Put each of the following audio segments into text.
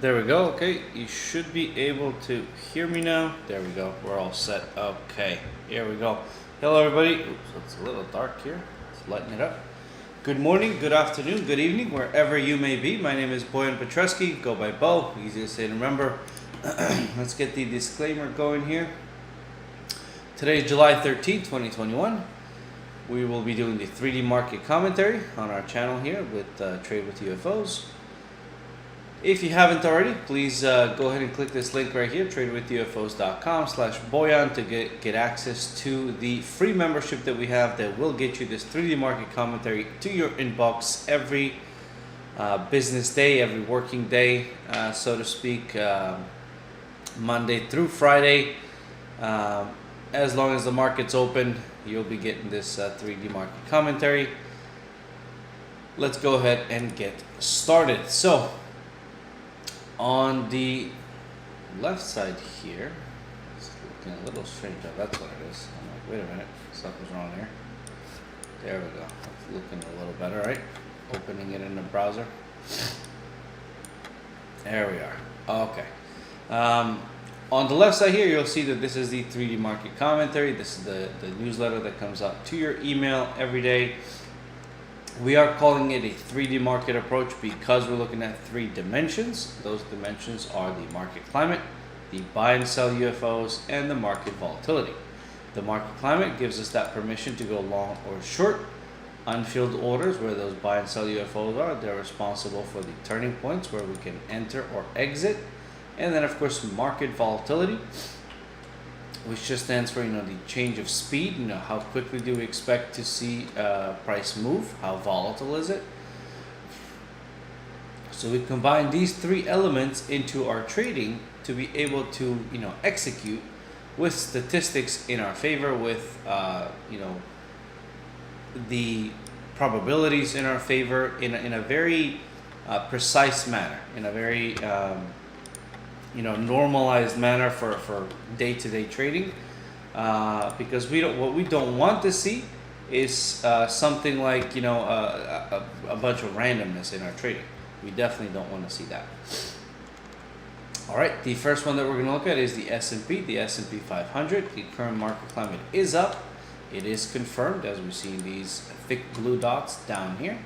There we go. Okay, you should be able to hear me now. There we go. We're all set. Okay, here we go. Hello, everybody. Oops, it's a little dark here. Let's lighten it up. Good morning, good afternoon, good evening, wherever you may be. My name is Bojan Petreski. Go by Bo. Easy to say and remember. Let's get the disclaimer going here. Today is July 13th, 2021. We will be doing the 3D market commentary on our channel here with Trade with UFOs. If you haven't already, please go ahead and click this link right here, tradewithufos.com/Bojan, to get access to the free membership that we have that will get you this 3D market commentary to your inbox every business day, every working day, so to speak, Monday through Friday. As long as the market's open, you'll be getting this 3D market commentary. Let's go ahead and get started. So, on the left side here, it's looking a little strange. That's what it is. I'm like, wait a minute, something's wrong here. There we go. It's looking a little better, right? Opening it in the browser. There we are. Okay. On the left side here, you'll see that this is the 3D market commentary. This is the newsletter that comes out to your email every day. We are calling it a 3D market approach because we're looking at 3 dimensions. Those dimensions are the market climate, the buy and sell UFOs, and the market volatility. The market climate gives us that permission to go long or short. Unfilled orders, where those buy and sell UFOs are, they're responsible for the turning points where we can enter or exit. And then, of course, market volatility, which just stands for, the change of speed. How quickly do we expect to see price move? How volatile is it? So we combine these 3 elements into our trading to be able to, execute with statistics in our favor, with, the probabilities in our favor in a very precise manner, in a very normalized manner for day-to-day trading, because what we don't want to see is something like a bunch of randomness in our trading. We definitely don't want to see that. All right, the first one that we're going to look at is the S&P, the S&P 500. The current market climate is up. It is confirmed, as we see in these thick blue dots down here,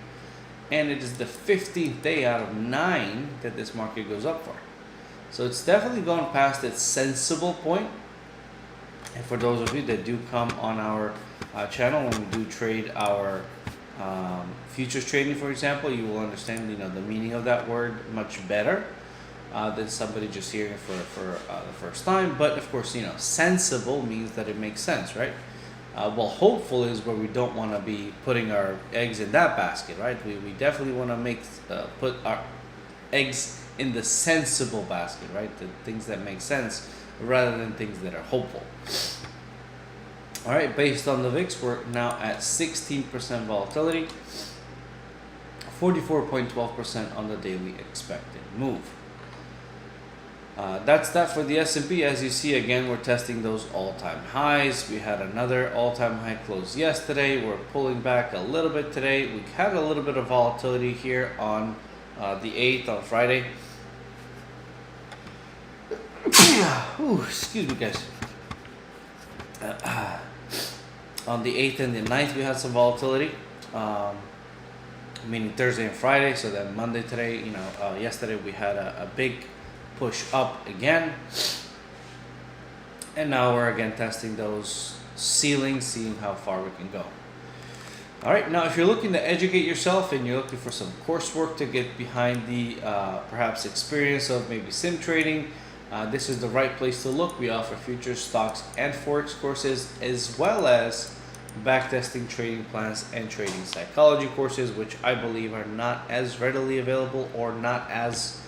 and it is the 15th day out of 9 that this market goes up for. So it's definitely gone past its sensible point. And for those of you that do come on our channel when we do trade our futures trading, for example, you will understand the meaning of that word much better than somebody just hearing it for the first time. But of course, sensible means that it makes sense, right? Well, hopeful is where we don't want to be putting our eggs in that basket, right? We definitely want to put our eggs in the sensible basket, right? The things that make sense rather than things that are hopeful. All right, based on the VIX, we're now at 16% volatility, 44.12% on the daily expected move. That's that for the S&P. As you see, again, we're testing those all-time highs. We had another all-time high close yesterday. We're pulling back a little bit today. We had a little bit of volatility here on the 8th on Friday. Ooh, excuse me, guys. On the 8th and the 9th, we had some volatility, meaning Thursday and Friday. So then Monday today, yesterday we had a big push up again. And now we're again testing those ceilings, seeing how far we can go. All right, now if you're looking to educate yourself and you're looking for some coursework to get behind the perhaps experience of maybe sim trading, this is the right place to look. We offer futures, stocks, and forex courses, as well as backtesting trading plans and trading psychology courses, which I believe are not as readily available or not as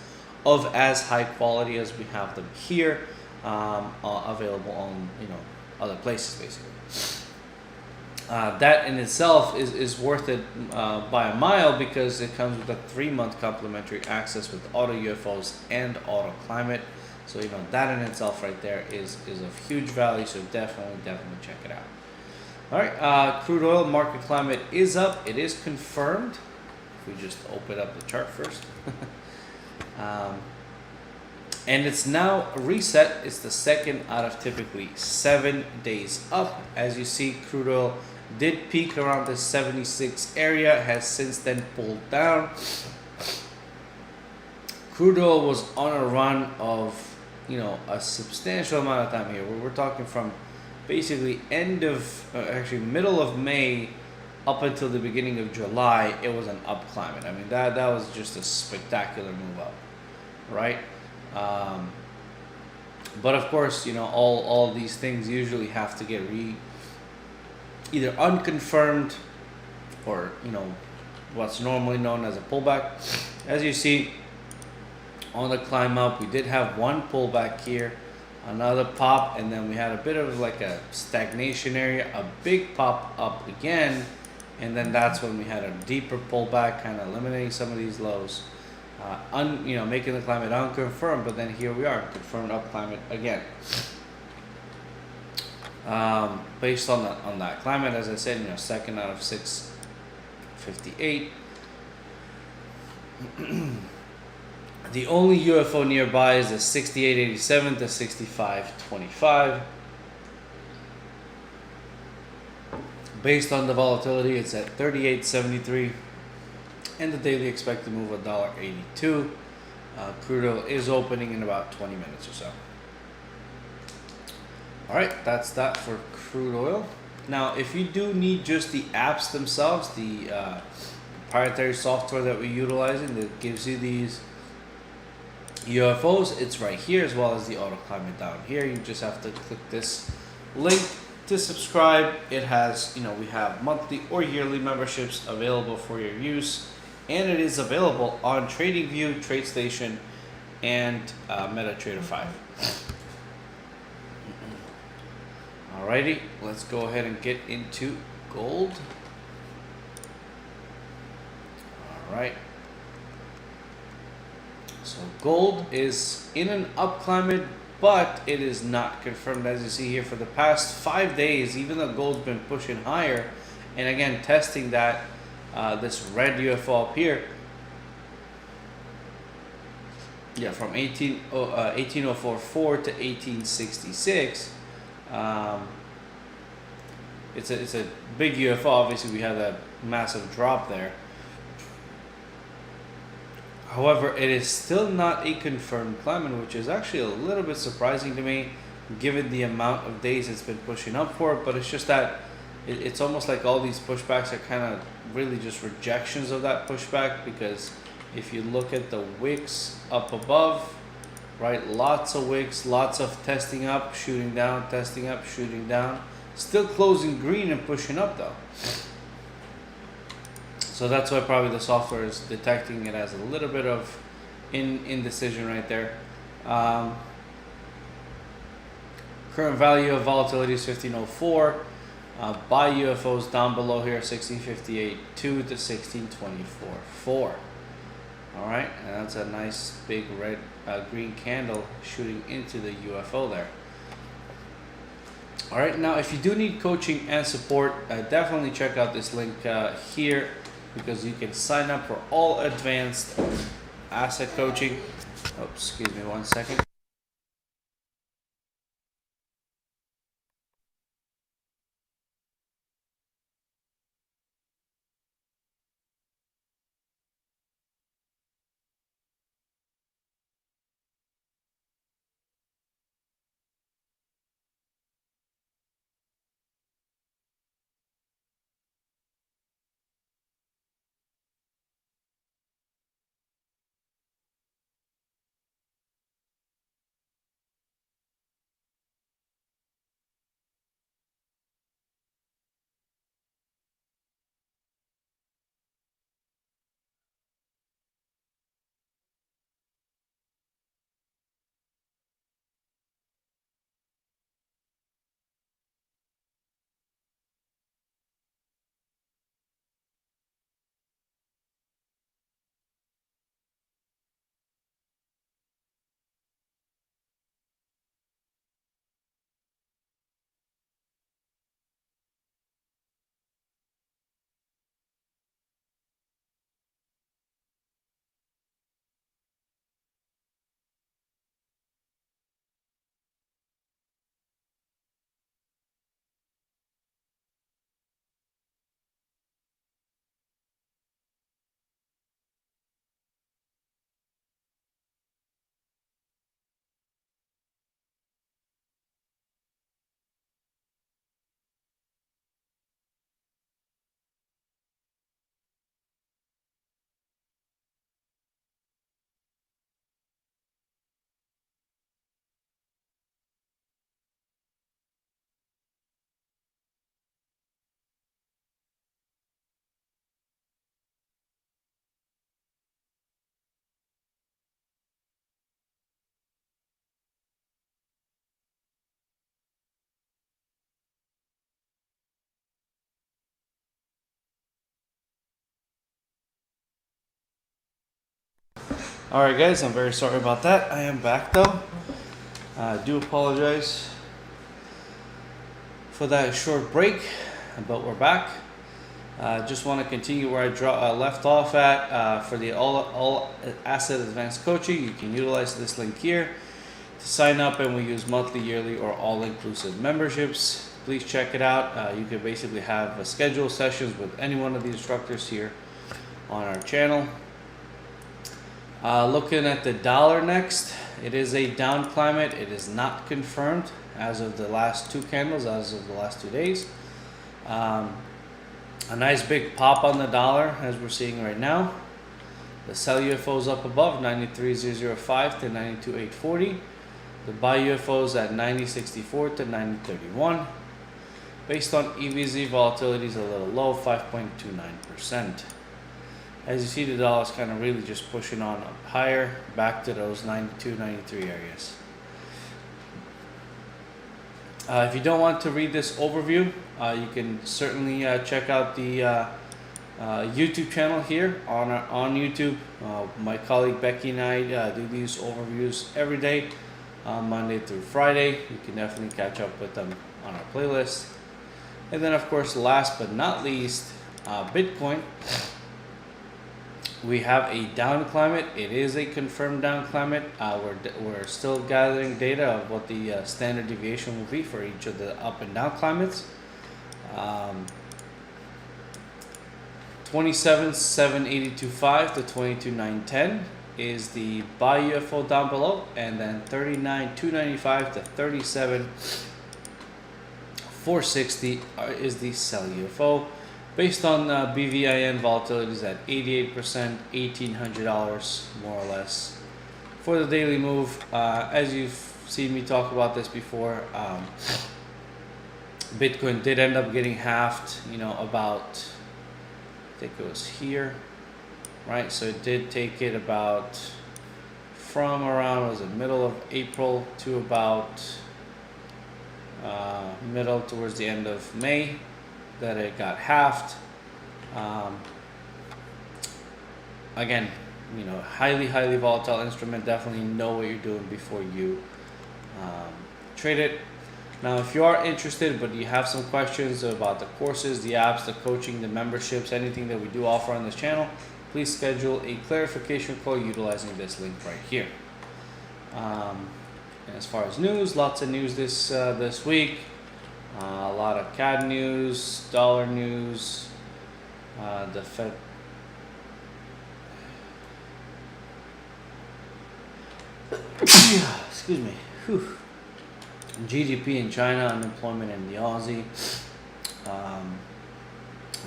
high quality as we have them here, available on other places, basically. That in itself is worth it by a mile, because it comes with a 3-month complimentary access with AutoUFOs and AutoClimate. So that in itself right there is of huge value. So definitely check it out. All right, crude oil market climate is up. It is confirmed. If we just open up the chart first. and it's now reset. It's the second out of typically 7 days up. As you see, crude oil did peak around the 76 area, has since then pulled down. Crude oil was on a run of, a substantial amount of time here. We're talking from basically end of, actually middle of May up until the beginning of July. It was an up climate. I mean, that was just a spectacular move up, right? But of course, all these things usually have to get either unconfirmed or, what's normally known as a pullback. As you see on the climb up, we did have one pullback here, another pop, and then we had a bit of like a stagnation area, a big pop up again, and then that's when we had a deeper pullback, kind of eliminating some of these lows, making the climate unconfirmed. But then here we are, confirmed up climate again. Based on that climate, as I said, second out of 658. The only UFO nearby is the 6887 to 6525. Based on the volatility, it's at 38.73, and the daily expected move $1.82. Crude oil is opening in about 20 minutes or so. All right, that's that for crude oil. Now, if you do need just the apps themselves, the proprietary software that we're utilizing that gives you these UFOs, it's right here, as well as the auto climate down here. You just have to click this link to subscribe. It has, we have monthly or yearly memberships available for your use, and it is available on TradingView, TradeStation, and MetaTrader 5. Alrighty, let's go ahead and get into gold. Alright. So gold is in an up climate, but it is not confirmed, as you see here, for the past 5 days, even though gold's been pushing higher, and again testing that this red UFO up here. Yeah, from 1804.4 to 1866. It's a big UFO. Obviously, we have that massive drop there. However, it is still not a confirmed climate, which is actually a little bit surprising to me, given the amount of days it's been pushing up for. But it's just that it's almost like all these pushbacks are kind of really just rejections of that pushback, because if you look at the wicks up above, right, lots of wicks, lots of testing up, shooting down, testing up, shooting down, still closing green and pushing up though. So that's why probably the software is detecting it as a little bit of indecision right there. Current value of volatility is 1504. Buy UFOs down below here, 1658.2 to 1624.4. All right, and that's a nice big red green candle shooting into the UFO there. All right, now if you do need coaching and support, definitely check out this link here, because you can sign up for all advanced asset coaching. Oh, excuse me 1 second. All right, guys, I'm very sorry about that. I am back though. I do apologize for that short break, but we're back. Just want to continue where I left off at for the all asset advanced coaching. You can utilize this link here to sign up, and we use monthly, yearly, or all inclusive memberships. Please check it out. You can basically have scheduled sessions with any one of the instructors here on our channel. Looking at the dollar next, it is a down climate. It is not confirmed as of the last two candles, as of the last 2 days. A nice big pop on the dollar as we're seeing right now. The sell UFOs up above 93.005 to 92.840. The buy UFOs at 90.64 to 90.31. Based on EVZ, volatility is a little low, 5.29%. As you see, the dollar is kind of really just pushing on up higher, back to those 92, 93 areas. If you don't want to read this overview, you can certainly check out the YouTube channel here on YouTube. My colleague Becky and I do these overviews every day, Monday through Friday. You can definitely catch up with them on our playlist. And then, of course, last but not least, Bitcoin. We have a down climate. It is a confirmed down climate. We're still gathering data of what the standard deviation will be for each of the up and down climates. 27,782.5 to 22,910 is the buy UFO down below, and then 39,295 to 37,460 is the sell UFO. Based on BVIN, volatility is at 88%, $1,800 more or less. For the daily move, as you've seen me talk about this before, Bitcoin did end up getting halved, about, I think it was here, right? So it did take it about from around, was it middle of April to about middle towards the end of May, that it got halved. Again, highly volatile instrument. Definitely know what you're doing before you trade it. Now, if you are interested but you have some questions about the courses, the apps, the coaching, the memberships, anything that we do offer on this channel, please schedule a clarification call utilizing this link right here. And as far as news, lots of news this week. A lot of CAD news, dollar news, the Fed. Excuse me. Whew. GDP in China, unemployment in the Aussie,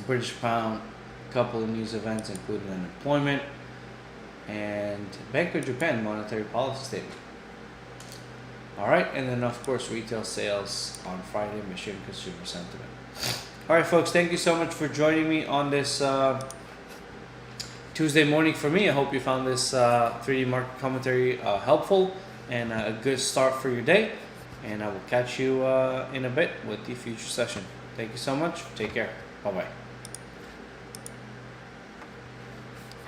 British pound, a couple of news events including unemployment, and Bank of Japan monetary policy statement. All right, and then of course retail sales on Friday, Michigan consumer sentiment. All right, folks, thank you so much for joining me on this Tuesday morning for me. I hope you found this 3D market commentary helpful and a good start for your day. And I will catch you in a bit with the future session. Thank you so much. Take care. Bye-bye.